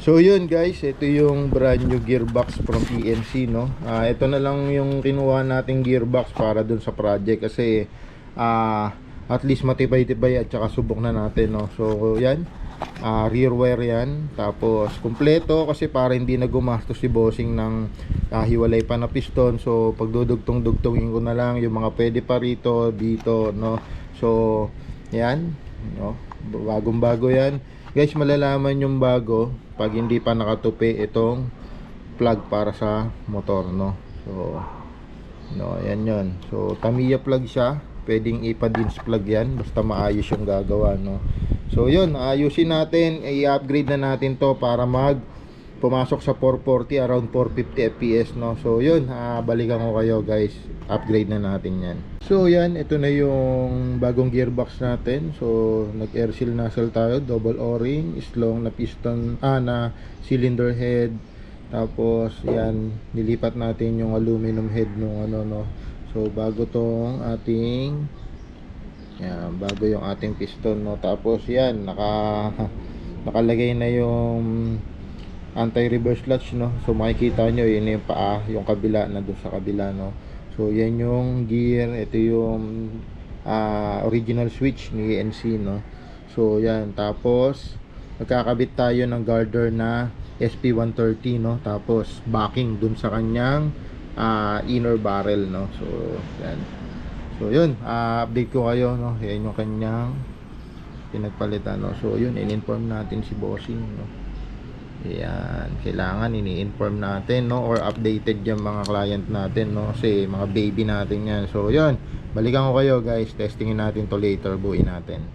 So yun guys, ito yung brand new gearbox from PNC, no. Ito na lang yung kinuha nating gearbox para dun sa project kasi at least matibay-tibay at saka subok na natin, no. So yan, rear wire yan, tapos kumpleto kasi para hindi na gumastos si bossing ng hiwalay pa na piston. So pagdudugtong-dugtongin ko na lang yung mga pwede pa rito, dito, no. So yan, no, bagong bago yan guys. Malalaman yung bago pag hindi pa nakatupi itong plug para sa motor, no. So no, yan yun. So Tamiya plug siya, pwedeng ipa-DINS plug yan basta maayos yung gagawa, no. So yun, ayusin natin, i-upgrade na natin to para pumasok sa 440 around 450 fps, no. So yun, balikan ko kayo guys, upgrade na natin yan. So yan, ito na yung bagong gearbox natin. So nag air seal nozzle tayo, double o-ring, slong na piston, na cylinder head. Tapos yan, nilipat natin yung aluminum head nung no. So bago tong ating bago yung ating piston, no. Tapos yan, nakalagay na yung anti-reverse clutch, no. So makikita nyo, yun yung paa, yung kabila na doon sa kabila, no. So yan yung gear, ito yung original switch ni ENC, no. So yan, tapos magkakabit tayo ng garter na SP130, no. Tapos backing dun sa kanyang inner barrel, no. So yan. So yun, update ko kayo, no. Yan yung kanyang pinagpalitan, no. So yun, in-inform natin si bossing, no. Yan, kailangan ini-inform natin, no, or updated yung mga client natin, no, kasi mga baby natin yan. So yun, balikan ko kayo guys, testingin natin to later, buuin natin.